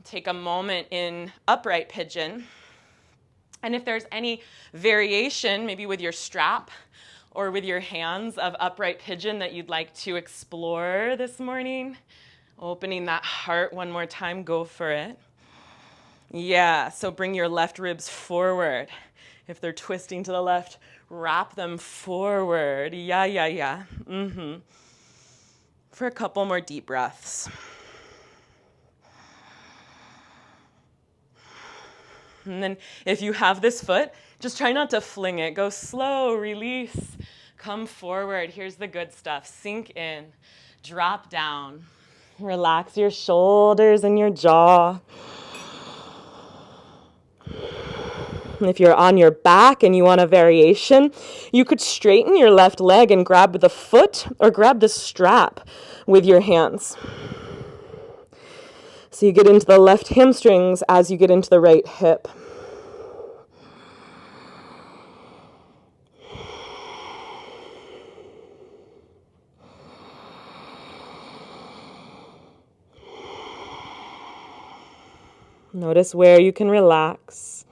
Take a moment in upright pigeon. And if there's any variation, maybe with your strap or with your hands of upright pigeon that you'd like to explore this morning, opening that heart one more time, go for it. Yeah, so bring your left ribs forward. If they're twisting to the left, wrap them forward. Yeah. For a couple more deep breaths. And then if you have this foot, just try not to fling it. Go slow, release, come forward. Here's the good stuff. Sink in, drop down. Relax your shoulders and your jaw. And if you're on your back and you want a variation, you could straighten your left leg and grab the foot or grab the strap with your hands. So you get into the left hamstrings as you get into the right hip. Notice where you can relax.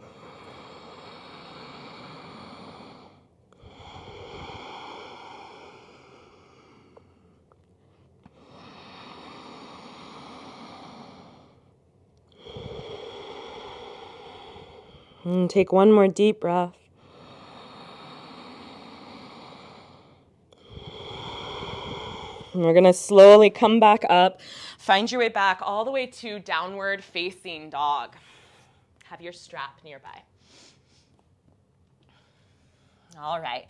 And take one more deep breath. And we're going to slowly come back up. Find your way back all the way to downward facing dog. Have your strap nearby. All right.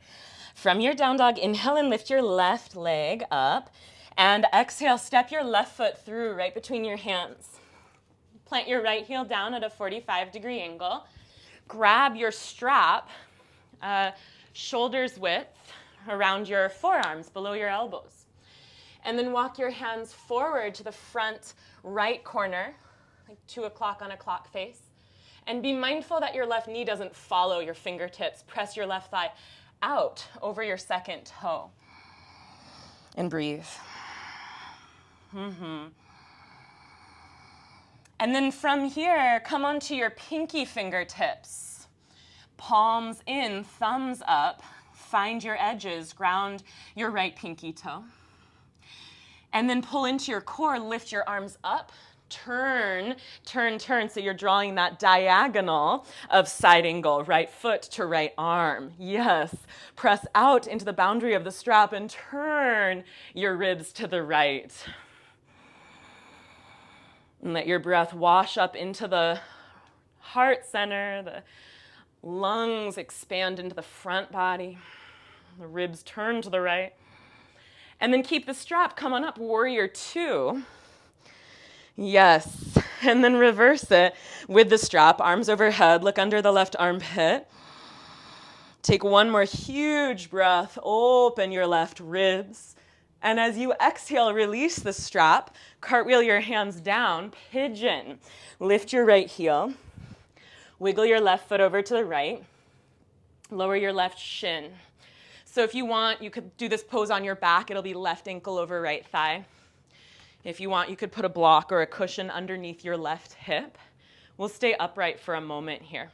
From your down dog, inhale and lift your left leg up. And exhale, step your left foot through right between your hands. Plant your right heel down at a 45-degree angle. Grab your strap, shoulders width around your forearms, below your elbows. And then walk your hands forward to the front right corner, like 2 o'clock on a clock face. And be mindful that your left knee doesn't follow your fingertips. Press your left thigh out over your second toe. And breathe. And then from here, come onto your pinky fingertips. Palms in, thumbs up. Find your edges, ground your right pinky toe. And then pull into your core, lift your arms up Turn, turn, turn. So you're drawing that diagonal of side angle, right foot to right arm. Yes. Press out into the boundary of the strap and turn your ribs to the right. And let your breath wash up into the heart center. The lungs expand into the front body. The ribs turn to the right. And then keep the strap. Come on up, warrior two. Yes, and then reverse it with the strap, arms overhead, look under the left armpit. Take one more huge breath, open your left ribs. And as you exhale, release the strap, cartwheel your hands down, pigeon. Lift your right heel, wiggle your left foot over to the right, lower your left shin. So if you want, you could do this pose on your back. It'll be left ankle over right thigh. If you want, you could put a block or a cushion underneath your left hip. We'll stay upright for a moment here.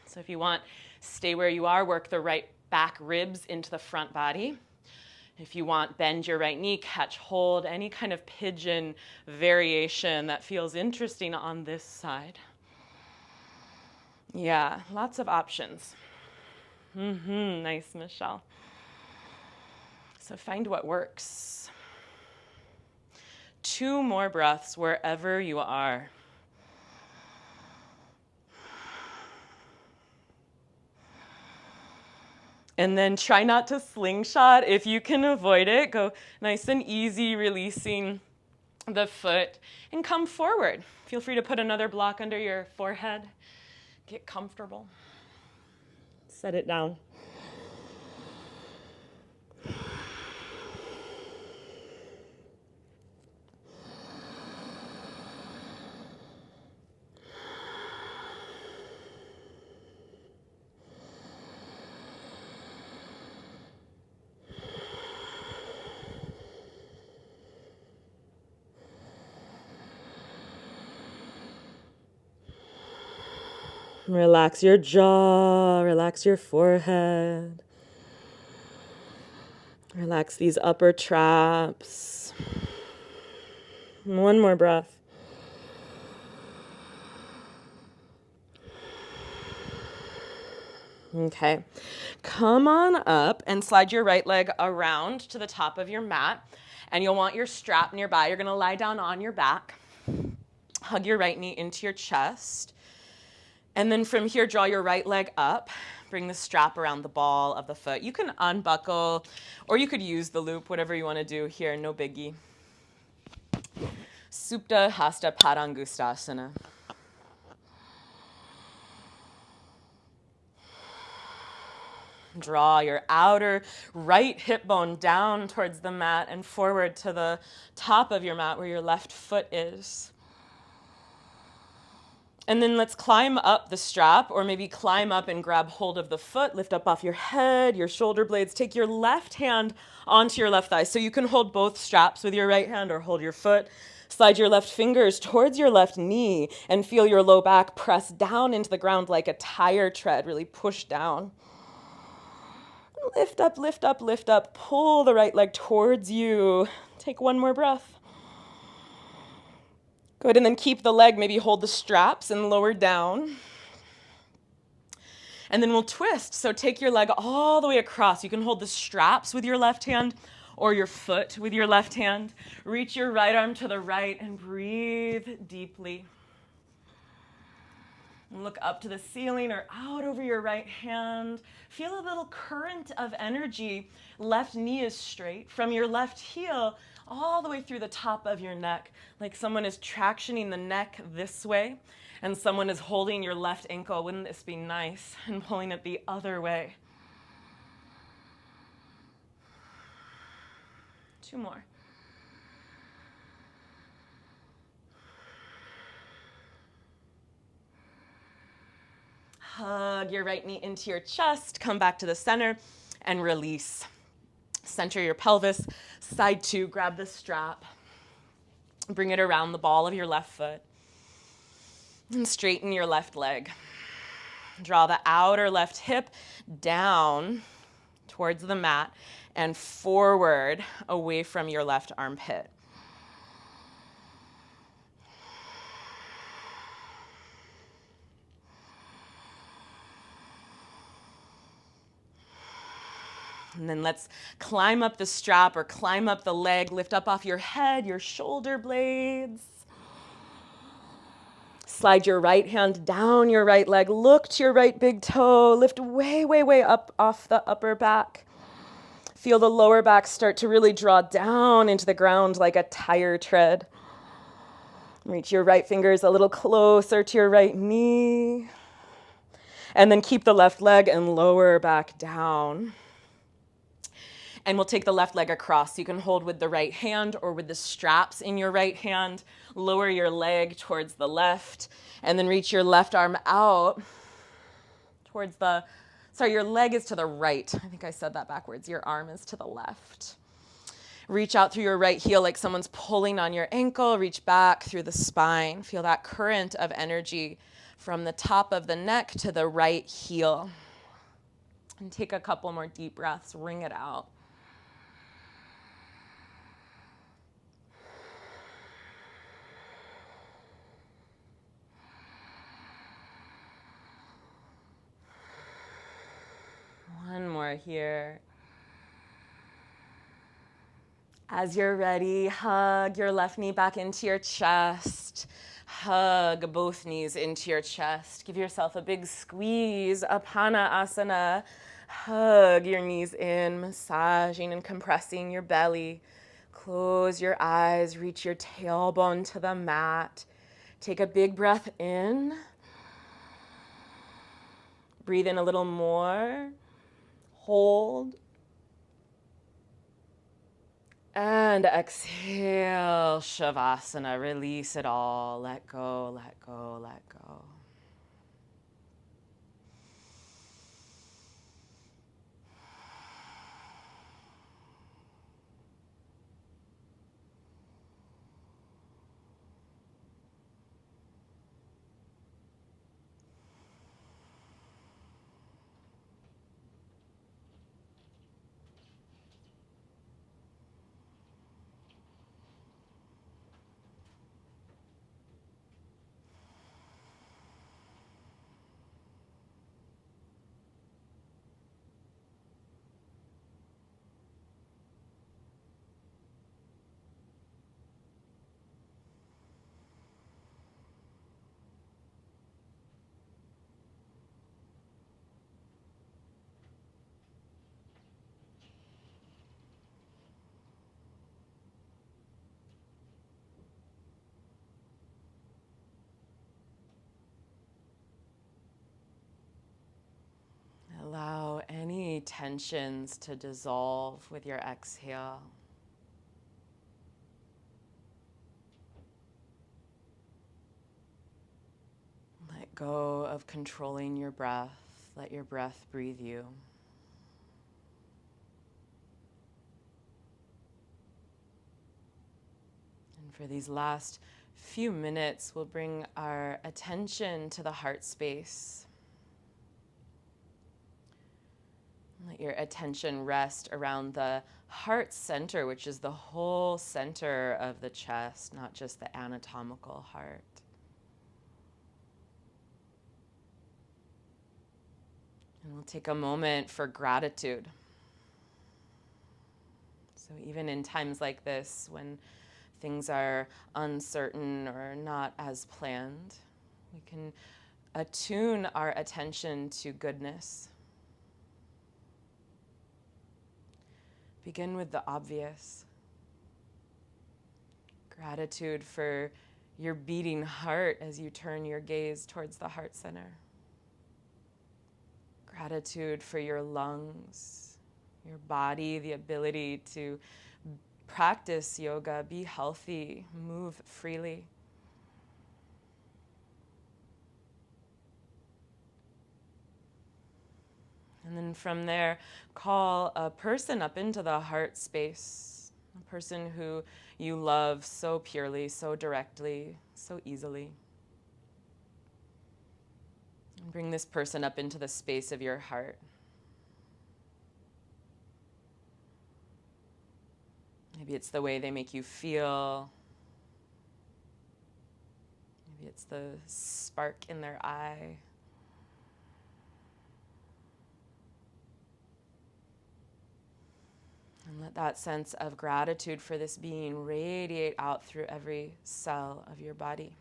So if you want, stay where you are, work the right back ribs into the front body. If you want, bend your right knee, catch hold, any kind of pigeon variation that feels interesting on this side. Yeah, lots of options. Nice, Michelle. So find what works. 2 more breaths wherever you are. And then try not to slingshot. If you can avoid it, go nice and easy, releasing the foot, and come forward. Feel free to put another block under your forehead. Get comfortable. Set it down. Relax your jaw, relax your forehead. Relax these upper traps. 1 more breath. Okay, come on up and slide your right leg around to the top of your mat. And you'll want your strap nearby. You're gonna lie down on your back. Hug your right knee into your chest. And then from here, draw your right leg up. Bring the strap around the ball of the foot. You can unbuckle, or you could use the loop, whatever you want to do here, no biggie. Supta Hasta Padangustasana. Draw your outer right hip bone down towards the mat and forward to the top of your mat where your left foot is. And then let's climb up the strap, or maybe climb up and grab hold of the foot, lift up off your head, your shoulder blades. Take your left hand onto your left thigh. So you can hold both straps with your right hand or hold your foot. Slide your left fingers towards your left knee and feel your low back press down into the ground like a tire tread, really push down. Lift up, lift up, lift up. Pull the right leg towards you. Take 1 more breath. Good, and then keep the leg, maybe hold the straps and lower down. And then we'll twist. So take your leg all the way across. You can hold the straps with your left hand or your foot with your left hand. Reach your right arm to the right and breathe deeply. And look up to the ceiling or out over your right hand. Feel a little current of energy. Left knee is straight. From your left heel all the way through the top of your neck, like someone is tractioning the neck this way and someone is holding your left ankle. Wouldn't this be nice? And pulling it the other way. 2 more. Hug your right knee into your chest, come back to the center and release. Center your pelvis, side 2, grab the strap, bring it around the ball of your left foot, and straighten your left leg. Draw the outer left hip down towards the mat and forward away from your left armpit. And then let's climb up the strap or climb up the leg, lift up off your head, your shoulder blades. Slide your right hand down your right leg, look to your right big toe, lift way, way, way up off the upper back. Feel the lower back start to really draw down into the ground like a tire tread. Reach your right fingers a little closer to your right knee. And then keep the left leg and lower back down. And we'll take the left leg across. You can hold with the right hand or with the straps in your right hand. Lower your leg towards the left. And then reach your left arm out towards your leg is to the right. I think I said that backwards. Your arm is to the left. Reach out through your right heel like someone's pulling on your ankle. Reach back through the spine. Feel that current of energy from the top of the neck to the right heel. And take a couple more deep breaths. Wring it out. One more here. As you're ready, hug your left knee back into your chest. Hug both knees into your chest. Give yourself a big squeeze, Apana Asana. Hug your knees in, massaging and compressing your belly. Close your eyes, reach your tailbone to the mat. Take a big breath in. Breathe in a little more. Hold. And exhale, Shavasana. Release it all. Let go, let go, let go. Allow any tensions to dissolve with your exhale. Let go of controlling your breath. Let your breath breathe you. And for these last few minutes, we'll bring our attention to the heart space. Let your attention rest around the heart center, which is the whole center of the chest, not just the anatomical heart. And we'll take a moment for gratitude. So even in times like this, when things are uncertain or not as planned, we can attune our attention to goodness. Begin with the obvious. Gratitude for your beating heart as you turn your gaze towards the heart center. Gratitude for your lungs, your body, the ability to practice yoga, be healthy, move freely. And then from there, call a person up into the heart space, a person who you love so purely, so directly, so easily. And bring this person up into the space of your heart. Maybe it's the way they make you feel. Maybe it's the spark in their eye. And let that sense of gratitude for this being radiate out through every cell of your body.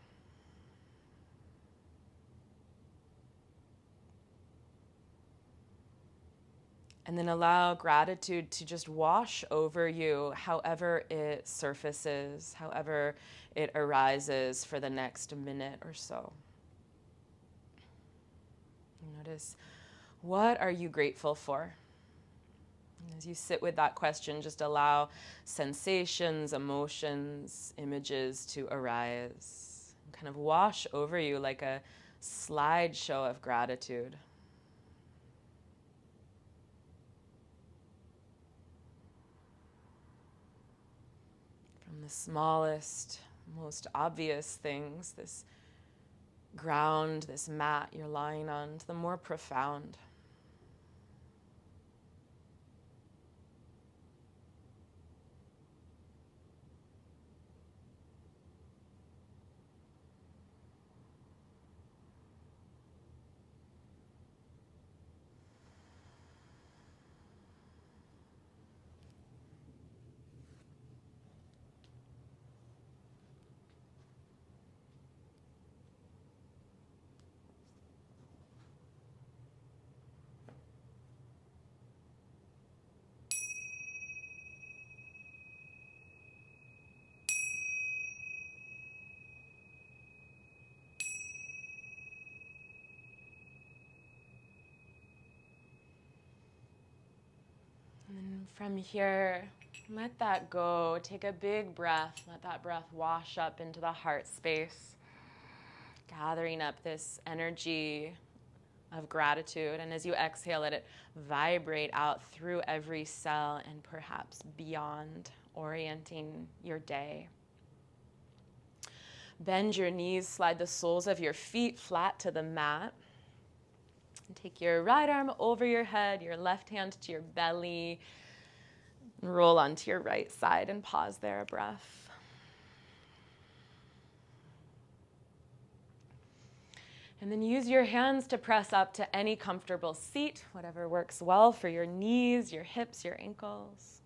And then allow gratitude to just wash over you however it surfaces, however it arises for the next minute or so. Notice, what are you grateful for? And as you sit with that question, just allow sensations, emotions, images to arise, and kind of wash over you like a slideshow of gratitude. From the smallest, most obvious things, this ground, this mat you're lying on, to the more profound. And from here, let that go. Take a big breath. Let that breath wash up into the heart space, gathering up this energy of gratitude. And as you exhale, let it vibrate out through every cell and perhaps beyond, orienting your day. Bend your knees, slide the soles of your feet flat to the mat. And take your right arm over your head, your left hand to your belly. And roll onto your right side and pause there, a breath. And then use your hands to press up to any comfortable seat, whatever works well for your knees, your hips, your ankles.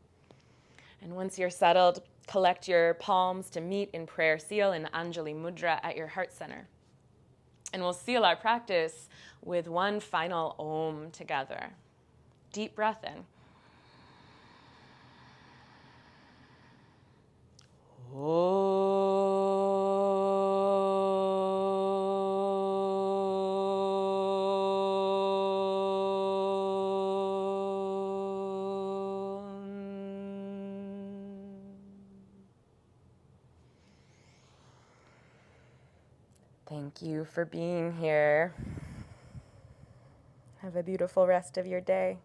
And once you're settled, collect your palms to meet in prayer seal in Anjali Mudra at your heart center. And we'll seal our practice with one final Om together. Deep breath in. Thank you for being here. Have a beautiful rest of your day.